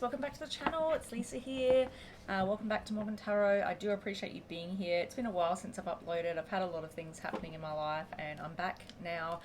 welcome back to the channel. It's Lisa here. Welcome back to Morgan Tarot. I do appreciate you being here. It's been a while since I've uploaded. I've had a lot of things happening in my life and I'm back now,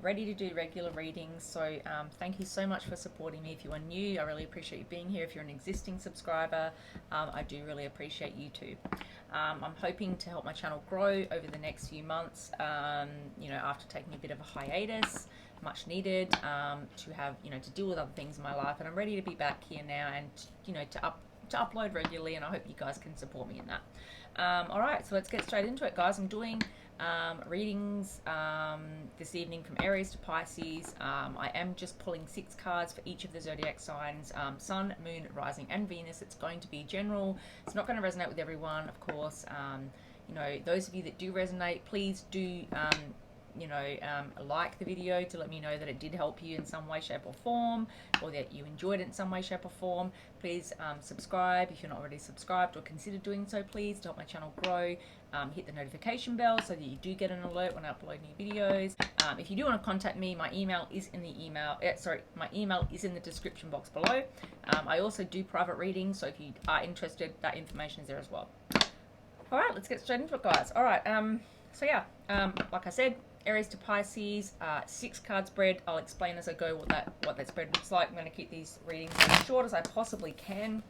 ready to do regular readings. So thank you so much for supporting me. If you are new, I really appreciate you being here. If you're an existing subscriber, I do really appreciate you too. I'm hoping to help my channel grow over the next few months, you know, after taking a bit of a hiatus, much needed, to have, you know, to deal with other things in my life, and I'm ready to be back here now and, you know, to upload regularly, and I hope you guys can support me in that. All right, so let's get straight into it, guys. I'm doing readings this evening from Aries to Pisces. I am just pulling 6 cards for each of the zodiac signs, Sun, Moon, Rising, and Venus. It's going to be general. It's not going to resonate with everyone, of course. You know, those of you that do resonate, please do you know, like the video to let me know that it did help you in some way, shape or form, or that you enjoyed it in some way, shape or form. Please subscribe if you're not already subscribed, or consider doing so, please, to help my channel grow. Hit the notification bell so that you do get an alert when I upload new videos. If you do want to contact me, my email is in the my email is in the description box below. I also do private readings, so if you are interested, that information is there as well. All right, let's get straight into it, guys. All right, so yeah, like I said, Aries to Pisces, 6 card spread. I'll explain as I go what that spread looks like. I'm going to keep these readings as short as I possibly can,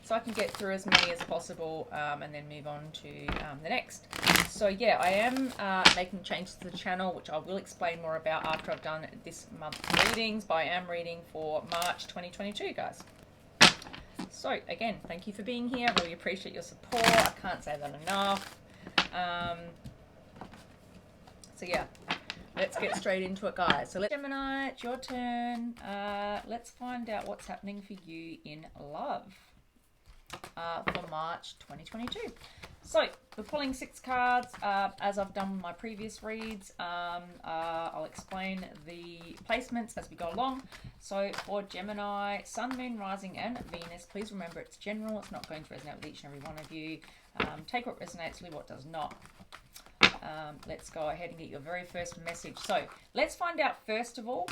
so I can get through as many as possible, and then move on to the next. So yeah, I am making changes to the channel, which I will explain more about after I've done this month's readings, but I am reading for March 2022, guys. So again, thank you for being here. I really appreciate your support. I can't say that enough. So yeah, let's get straight into it, guys. So Gemini, it's your turn. Let's find out what's happening for you in love for March 2022. So we're pulling 6 cards, as I've done with my previous reads. I'll explain the placements as we go along. So for Gemini, Sun, Moon, Rising, and Venus, please remember it's general. It's not going to resonate with each and every one of you. Take what resonates, leave what does not. Let's go ahead and get your very first message. So let's find out, first of all,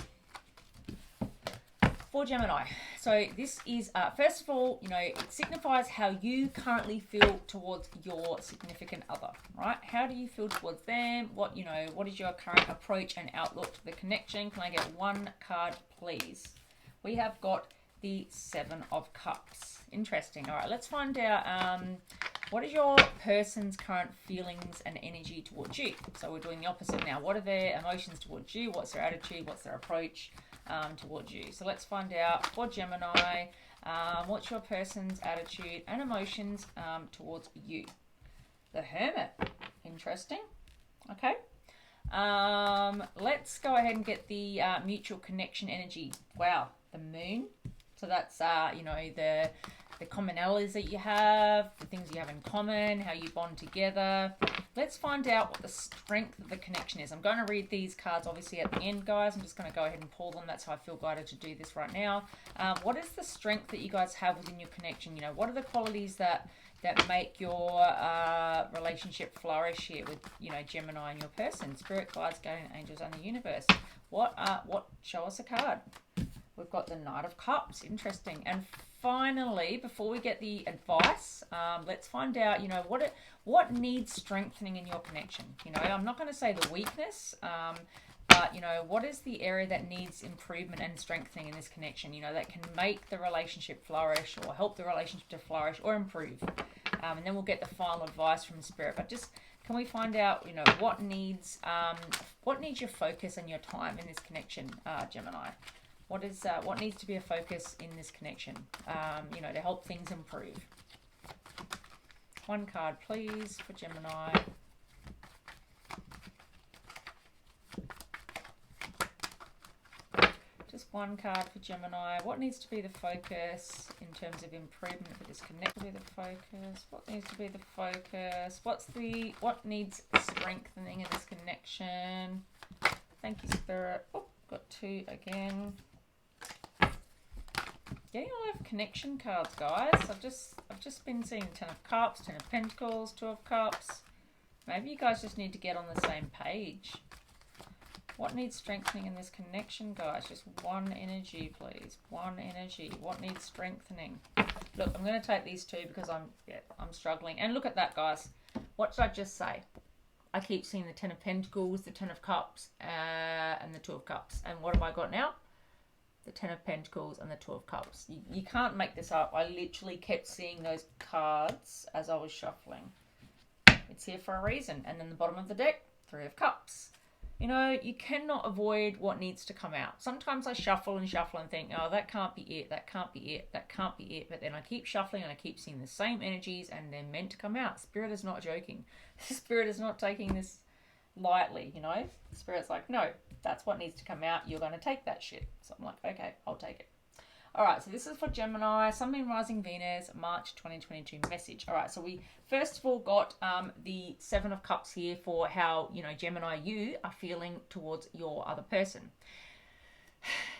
for Gemini. So this is, first of all, you know, it signifies how you currently feel towards your significant other, right? How do you feel towards them? What, you know, what is your current approach and outlook to the connection? Can I get 1 card, please? We have got the 7 of Cups. Interesting. All right, let's find out, what is your person's current feelings and energy towards you? So we're doing the opposite now. What are their emotions towards you? What's their attitude? What's their approach towards you? So let's find out for Gemini, what's your person's attitude and emotions towards you? The Hermit. Interesting. Okay. Let's go ahead and get the mutual connection energy. Wow, the Moon. So that's, you know, the commonalities that you have, the things you have in common, how you bond together. Let's find out what the strength of the connection is. I'm going to read these cards obviously at the end, guys. I'm just going to go ahead and pull them. That's how I feel guided to do this right now. What is the strength that you guys have within your connection? You know, what are the qualities that make your relationship flourish here with, you know, Gemini and your person? Spirit, guides, guardian angels, and the universe. Show us a card. We've got the Knight of Cups. Interesting. And finally, before we get the advice, let's find out, you know, what needs strengthening in your connection. You know, I'm not going to say the weakness, but, you know, what is the area that needs improvement and strengthening in this connection, you know, that can make the relationship flourish or help the relationship to flourish or improve. And then we'll get the final advice from Spirit. But just, can we find out, you know, what needs your focus and your time in this connection, Gemini? What needs to be a focus in this connection, you know, to help things improve? 1 card, please, for Gemini. Just 1 card for Gemini. What needs to be the focus in terms of improvement for this connection? Be the focus. What needs to be the focus? What needs strengthening in this connection? Thank you, Spirit. Oh, got 2 again. Getting a lot of connection cards, guys. I've just been seeing 10 of Cups, 10 of Pentacles, 2 of Cups. Maybe you guys just need to get on the same page. What needs strengthening in this connection, guys? Just one energy, please. One energy. What needs strengthening? Look, I'm going to take these two because I'm struggling. And look at that, guys. What did I just say? I keep seeing the Ten of Pentacles, the Ten of Cups, and the Two of Cups. And what have I got now? The Ten of Pentacles and the Two of Cups. You can't make this up. I literally kept seeing those cards as I was shuffling. It's here for a reason. And then the bottom of the deck, Three of Cups. You know, you cannot avoid what needs to come out. Sometimes I shuffle and think, oh, that can't be it, that can't be it, that can't be it. But then I keep shuffling and I keep seeing the same energies and they're meant to come out. Spirit is not joking. Spirit is not taking this lightly, you know. Spirit's like, no, that's what needs to come out. You're going to take that shit. So I'm like, okay, I'll take it. All right, so this is for Gemini, Sun, Moon, Rising, Venus, March 2022 message. All right, so we first of all got the Seven of Cups here for how, you know, Gemini, you are feeling towards your other person.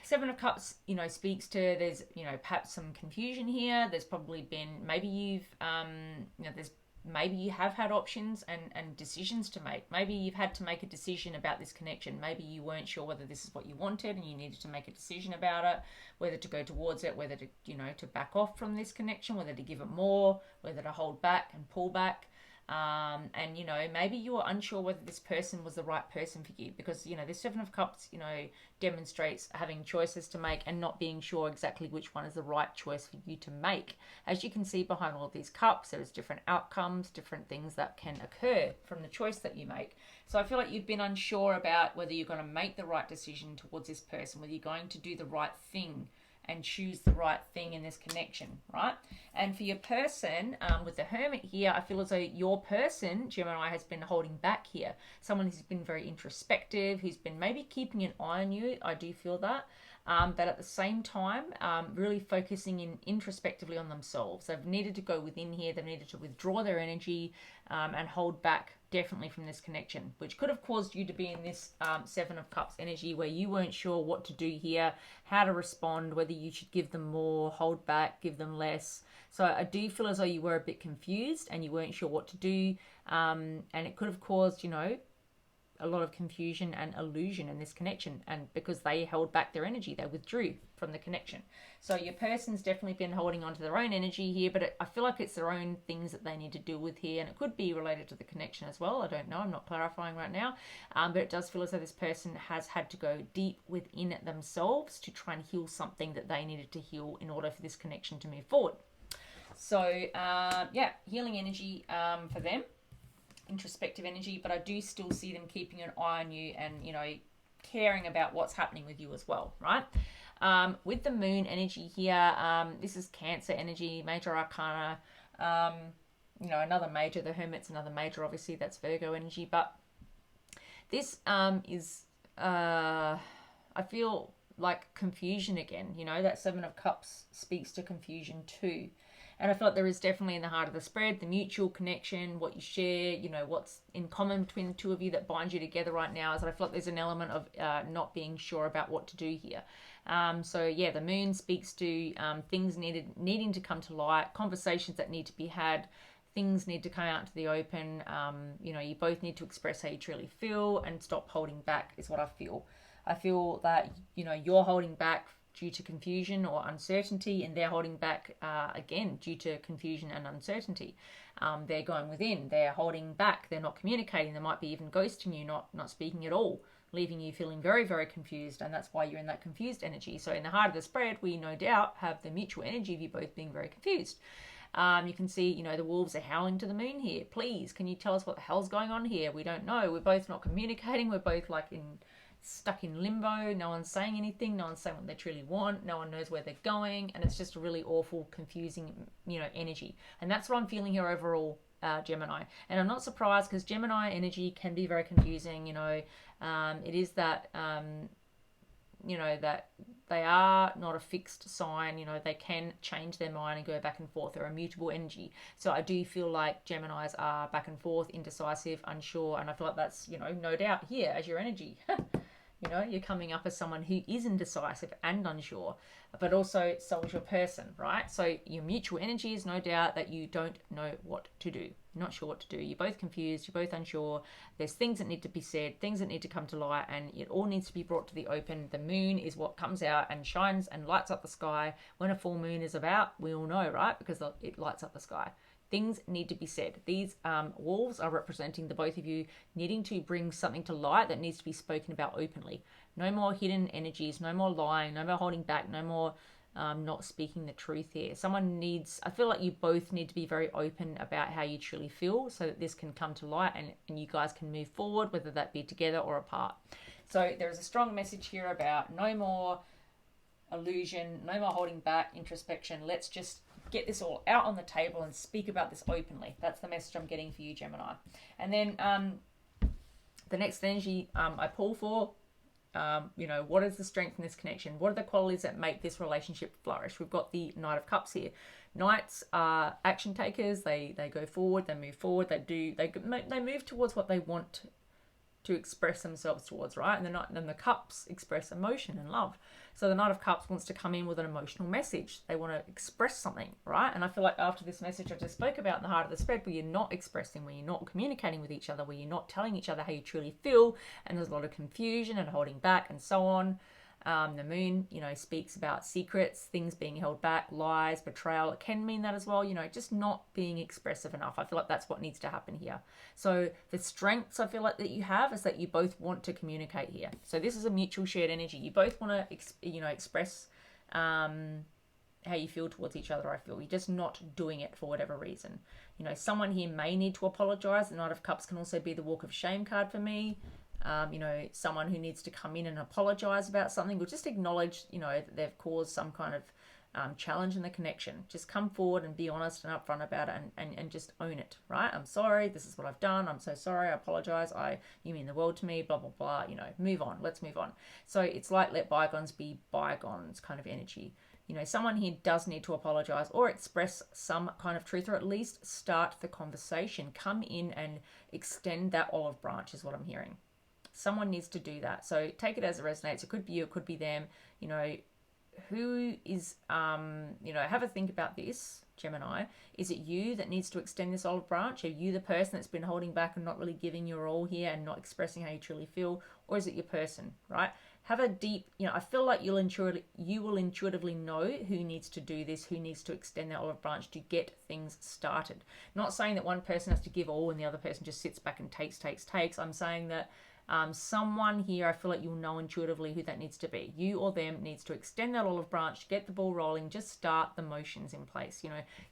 Seven of Cups, you know, speaks to, there's, you know, perhaps some confusion here. There's probably been, maybe you've, you know, maybe you have had options and decisions to make. Maybe you've had to make a decision about this connection. Maybe you weren't sure whether this is what you wanted and you needed to make a decision about it, whether to go towards it, whether to, you know, to back off from this connection, whether to give it more, whether to hold back and pull back. And, you know, maybe you were unsure whether this person was the right person for you because, you know, the Seven of Cups, you know, demonstrates having choices to make and not being sure exactly which one is the right choice for you to make. As you can see behind all of these cups, there's different outcomes, different things that can occur from the choice that you make. So I feel like you've been unsure about whether you're going to make the right decision towards this person, whether you're going to do the right thing and choose the right thing in this connection, right? And for your person, with the Hermit here, I feel as though your person, Gemini, has been holding back here. Someone who's been very introspective, who's been maybe keeping an eye on you. I do feel that. But at the same time, really focusing in introspectively on themselves. They've needed to go within here. They've needed to withdraw their energy and hold back definitely from this connection, which could have caused you to be in this Seven of Cups energy where you weren't sure what to do here, how to respond, whether you should give them more, hold back, give them less. So I do feel as though you were a bit confused and you weren't sure what to do. And it could have caused, you know, a lot of confusion and illusion in this connection, and because they held back their energy, they withdrew from the connection. So your person's definitely been holding on to their own energy here, but I feel like it's their own things that they need to deal with here, and it could be related to the connection as well. I don't know, I'm not clarifying right now, but it does feel as though this person has had to go deep within themselves to try and heal something that they needed to heal in order for this connection to move forward. So yeah, healing energy for them, introspective energy, but I do still see them keeping an eye on you and, you know, caring about what's happening with you as well, right? With the moon energy here, this is Cancer energy, major arcana, you know, another major, the Hermit's another major, obviously that's Virgo energy, but this is, I feel like confusion again, you know, that Seven of Cups speaks to confusion too. And I feel like there is definitely in the heart of the spread, the mutual connection, what you share, you know, what's in common between the two of you that binds you together right now. Is that I feel like there's an element of not being sure about what to do here. So yeah, the moon speaks to things needing to come to light, conversations that need to be had, things need to come out to the open. You know, you both need to express how you truly feel and stop holding back is what I feel. I feel that, you know, you're holding back due to confusion or uncertainty, and they're holding back again due to confusion and uncertainty. They're going within, they're holding back, they're not communicating, they might be even ghosting you, not speaking at all, leaving you feeling very, very confused, and that's why you're in that confused energy. So in the heart of the spread, we no doubt have the mutual energy of you both being very confused. You can see, you know, the wolves are howling to the moon here. Please, can you tell us what the hell's going on here? We don't know. We're both not communicating. We're both like stuck in limbo. No one's saying anything. No one's saying what they truly want. No one knows where they're going. And it's just a really awful, confusing, you know, energy. And that's what I'm feeling here overall, Gemini. And I'm not surprised because Gemini energy can be very confusing. You know, it is that, you know, that they are not a fixed sign. You know, they can change their mind and go back and forth. They're a mutable energy. So I do feel like Geminis are back and forth, indecisive, unsure. And I feel like that's, you know, no doubt here as your energy. You know, you're coming up as someone who is indecisive and unsure, but also so is your person, right? So your mutual energy is no doubt that you don't know what to do. You're not sure what to do. You're both confused. You're both unsure. There's things that need to be said, things that need to come to light, and it all needs to be brought to the open. The moon is what comes out and shines and lights up the sky. When a full moon is about, we all know, right? Because it lights up the sky. Things need to be said. These wolves are representing the both of you needing to bring something to light that needs to be spoken about openly. No more hidden energies, no more lying, no more holding back, no more not speaking the truth here. Someone needs, I feel like you both need to be very open about how you truly feel so that this can come to light and you guys can move forward, whether that be together or apart. So there is a strong message here about no more illusion, no more holding back, introspection. Let's just get this all out on the table and speak about this openly. That's the message I'm getting for you, Gemini. And then the next energy I pull for, what is the strength in this connection? What are the qualities that make this relationship flourish? We've got the Knight of Cups here. Knights are action takers. They go forward, they move forward, they move towards what they want to express themselves towards, right? And the cups express emotion and love. So the Knight of Cups wants to come in with an emotional message. They want to express something, right? And I feel like after this message I just spoke about in the Heart of the Spread, where you're not expressing, where you're not communicating with each other, where you're not telling each other how you truly feel, and there's a lot of confusion and holding back and so on. The moon, speaks about secrets, things being held back, lies, betrayal. It can mean that as well, just not being expressive enough. I feel like that's what needs to happen here. So the strengths I feel like that you have is that you both want to communicate here. So this is a mutual shared energy. You both want to, express how you feel towards each other. I feel you're just not doing it for whatever reason. Someone here may need to apologize. The Knight of Cups can also be the walk of shame card for me. Someone who needs to come in and apologize about something, or just acknowledge, that they've caused some kind of challenge in the connection. Just come forward and be honest and upfront about it and just own it, right? I'm sorry, this is what I've done. I'm so sorry, I apologize. You mean the world to me, blah, blah, blah, move on. Let's move on. So it's like let bygones be bygones kind of energy. Someone here does need to apologize or express some kind of truth, or at least start the conversation. Come in and extend that olive branch is what I'm hearing. Someone needs to do that. So take it as it resonates. It could be you, it could be them. Who is, have a think about this, Gemini. Is it you that needs to extend this olive branch? Are you the person that's been holding back and not really giving your all here and not expressing how you truly feel? Or is it your person, right? Have a deep, I feel like you will intuitively know who needs to do this, who needs to extend that olive branch to get things started. Not saying that one person has to give all and the other person just sits back and takes. I'm saying that someone here, I feel like you'll know intuitively who that needs to be. You or them needs to extend that olive branch, get the ball rolling, just start the motions in place,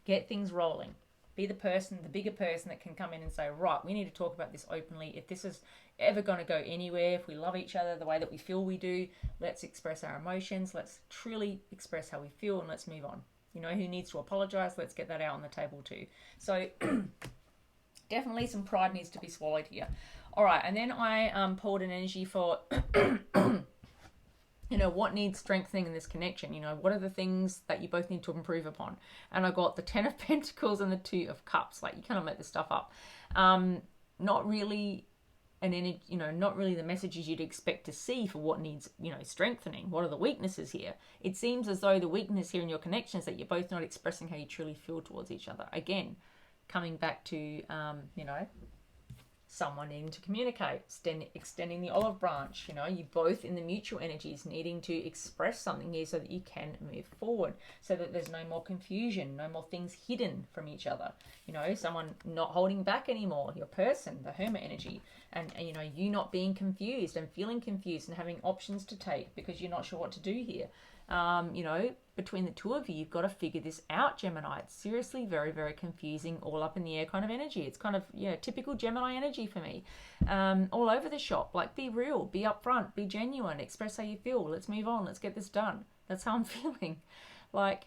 get things rolling. Be the person, the bigger person that can come in and say, right, we need to talk about this openly. If this is ever going to go anywhere, if we love each other the way that we feel we do, let's express our emotions. Let's truly express how we feel and let's move on. Who needs to apologize? Let's get that out on the table too. So definitely some pride needs to be swallowed here. All right, and then I pulled an energy for, what needs strengthening in this connection? What are the things that you both need to improve upon? And I got the 10 of Pentacles and the 2 of Cups. Like, you kind of make this stuff up. Not really an energy, not really the messages you'd expect to see for what needs, strengthening. What are the weaknesses here? It seems as though the weakness here in your connection is that you're both not expressing how you truly feel towards each other. Again, coming back to, someone needing to communicate, extending the olive branch. You both in the mutual energies needing to express something here so that you can move forward, so that there's no more confusion, no more things hidden from each other. Someone not holding back anymore, your person, the Hermit energy, and you not being confused and feeling confused and having options to take because you're not sure what to do here. Between the two of you, you've got to figure this out, Gemini. It's seriously very, very confusing, all up in the air kind of energy. It's kind of, typical Gemini energy for me. All over the shop. Like, be real, be upfront, be genuine, express how you feel. Let's move on. Let's get this done. That's how I'm feeling. Like,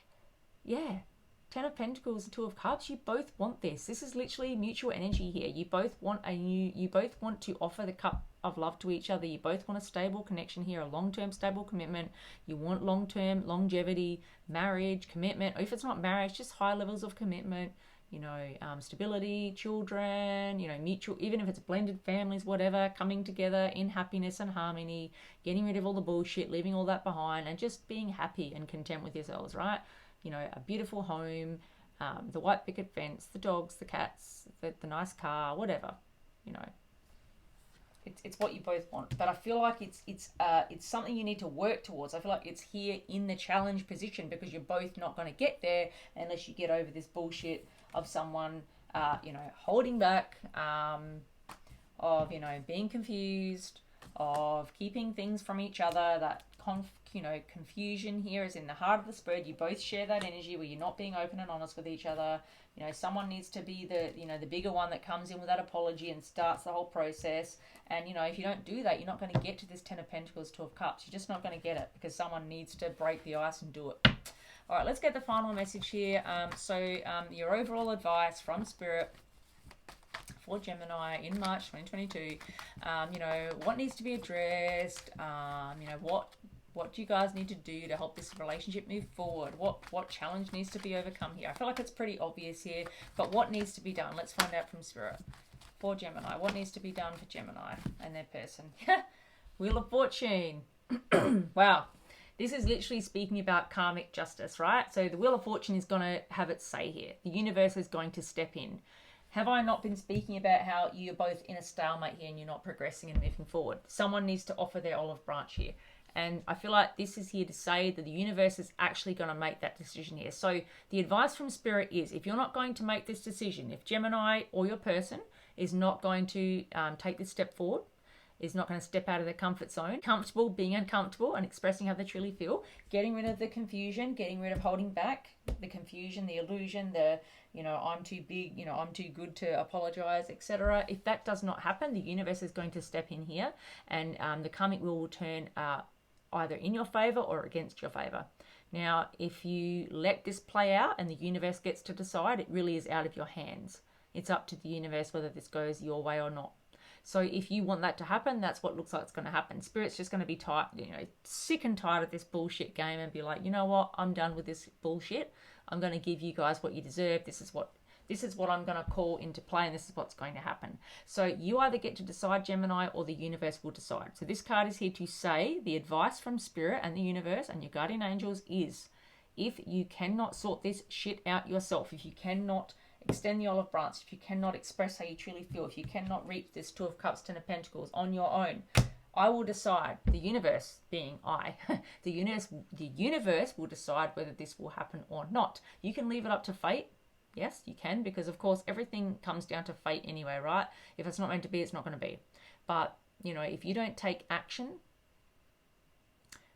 yeah. 10 of Pentacles and 2 of Cups, you both want this. This is literally mutual energy here. You both want you both want to offer the cup of love to each other. You both want a stable connection here, a long-term stable commitment. You want long-term longevity, marriage, commitment. Or if it's not marriage, just high levels of commitment, stability, children, mutual, even if it's blended families, whatever, coming together in happiness and harmony, getting rid of all the bullshit, leaving all that behind, and just being happy and content with yourselves, right? A beautiful home, the white picket fence, the dogs, the cats, the nice car, whatever, It's what you both want, but I feel like it's something you need to work towards. I feel like it's here in the challenge position because you're both not going to get there unless you get over this bullshit of someone, holding back, of being confused, of keeping things from each other. That confusion here is in the heart of the spread. You both share that energy where you're not being open and honest with each other. Someone needs to be the bigger one that comes in with that apology and starts the whole process. And, if you don't do that, you're not going to get to this 10 of Pentacles, 2 of Cups. You're just not going to get it because someone needs to break the ice and do it. All right, let's get the final message here. Your overall advice from Spirit for Gemini in March 2022. What needs to be addressed? What do you guys need to do to help this relationship move forward? What challenge needs to be overcome here? I feel like it's pretty obvious here, but what needs to be done? Let's find out from Spirit. For Gemini, what needs to be done for Gemini and their person? Wheel of Fortune. Wow. This is literally speaking about karmic justice, right? So the Wheel of Fortune is going to have its say here. The universe is going to step in. Have I not been speaking about how you're both in a stalemate here and you're not progressing and moving forward? Someone needs to offer their olive branch here. And I feel like this is here to say that the universe is actually going to make that decision here. So the advice from Spirit is, if you're not going to make this decision, if Gemini or your person is not going to take this step forward, is not going to step out of their comfort zone, comfortable being uncomfortable and expressing how they truly feel, getting rid of the confusion, getting rid of holding back, the confusion, the illusion, I'm too big, I'm too good to apologize, etc. If that does not happen, the universe is going to step in here, and the karmic wheel will turn either in your favor or against your favor. Now, if you let this play out and the universe gets to decide, it really is out of your hands. It's up to the universe whether this goes your way or not. So if you want that to happen, that's what looks like it's going to happen. Spirit's just going to be tired, sick and tired of this bullshit game and be like, you know what? I'm done with this bullshit. I'm going to give you guys what you deserve. This is what I'm going to call into play, and this is what's going to happen. So you either get to decide, Gemini, or the universe will decide. So this card is here to say the advice from Spirit and the universe and your guardian angels is, if you cannot sort this shit out yourself, if you cannot extend the olive branch, if you cannot express how you truly feel, if you cannot reach this 2 of Cups, 10 of Pentacles on your own, I will decide, the universe being I, the universe will decide whether this will happen or not. You can leave it up to fate. Yes, you can, because of course everything comes down to fate anyway, right? If it's not meant to be, it's not going to be. But, if you don't take action,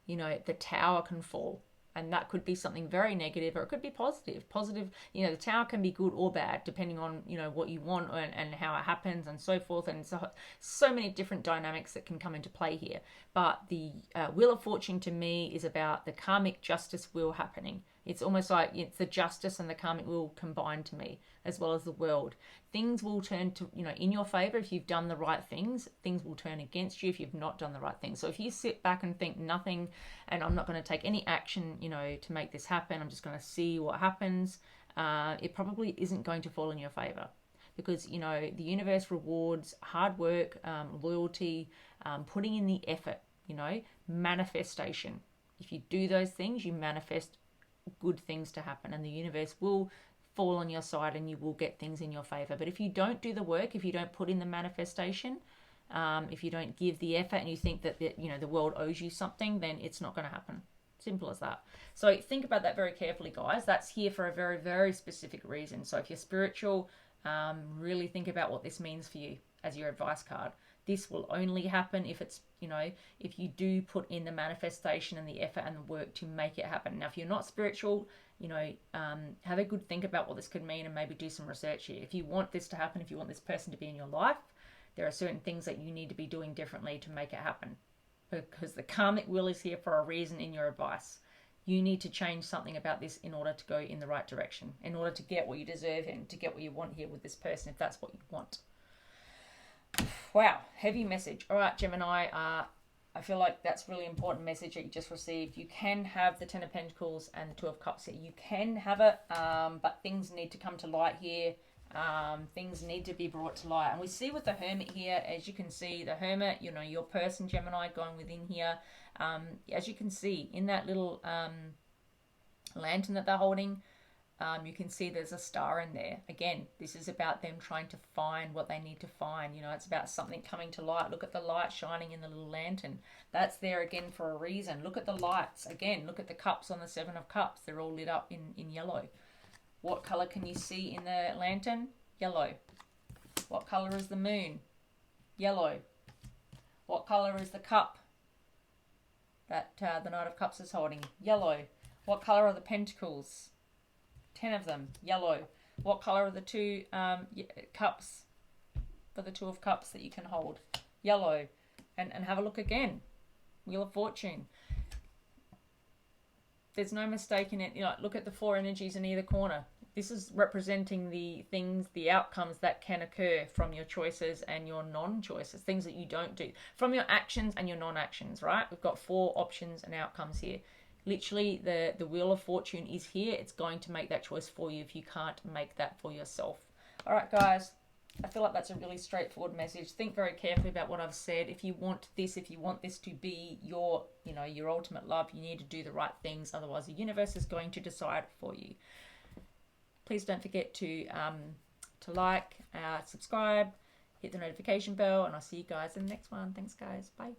the tower can fall. And that could be something very negative, or it could be positive. Positive, the tower can be good or bad, depending on, what you want and how it happens and so forth. And so many different dynamics that can come into play here. But the Wheel of Fortune to me is about the karmic justice wheel happening. It's almost like it's the justice and the karmic wheel combined to me, as well as the world. Things will turn to, in your favor if you've done the right things. Things will turn against you if you've not done the right things. So if you sit back and think nothing, and I'm not going to take any action, to make this happen, I'm just going to see what happens, it probably isn't going to fall in your favor. Because, the universe rewards hard work, loyalty, putting in the effort, manifestation. If you do those things, you manifest good things to happen, and the universe will fall on your side and you will get things in your favor. But if you don't do the work, if you don't put in the manifestation, if you don't give the effort and you think that the world owes you something, then it's not going to happen. Simple as that. So think about that very carefully, guys. That's here for a very, very specific reason. So if you're spiritual, really think about what this means for you as your advice card. This will only happen if it's, if you do put in the manifestation and the effort and the work to make it happen. Now, if you're not spiritual, have a good think about what this could mean and maybe do some research here. If you want this to happen, if you want this person to be in your life, there are certain things that you need to be doing differently to make it happen. Because the karmic wheel is here for a reason in your advice. You need to change something about this in order to go in the right direction, in order to get what you deserve and to get what you want here with this person, if that's what you want. Wow, heavy message. All right, Gemini, I feel like that's really important message that you just received. You can have the Ten of Pentacles and the Two of Cups here. You can have it, but things need to come to light here. Things need to be brought to light. And we see with the Hermit here, as you can see, the Hermit, you know, your person, Gemini, going within here. As you can see, in that little lantern that they're holding, you can see there's a star in there. Again, this is about them trying to find what they need to find. You know, it's about something coming to light. Look at the light shining in the little lantern. That's there again for a reason. Look at the lights. Again, look at the cups on the Seven of Cups. They're all lit up in yellow. What color can you see in the lantern? Yellow. What color is the moon? Yellow. What color is the cup that the Knight of Cups is holding? Yellow. What color are the pentacles? 10 of them, yellow. What color are the two cups for the Two of Cups that you can hold? Yellow. And have a look again. Wheel of Fortune. There's no mistake in it. You know, look at the four energies in either corner. This is representing the things, the outcomes that can occur from your choices and your non-choices, things that you don't do, from your actions and your non-actions, right? We've got four options and outcomes here. Literally, the Wheel of Fortune is here. It's going to make that choice for you if you can't make that for yourself. All right, guys. I feel like that's a really straightforward message. Think very carefully about what I've said. If you want this to be your, you know, your ultimate love, you need to do the right things. Otherwise, the universe is going to decide for you. Please don't forget to like, subscribe, hit the notification bell, and I'll see you guys in the next one. Thanks, guys. Bye.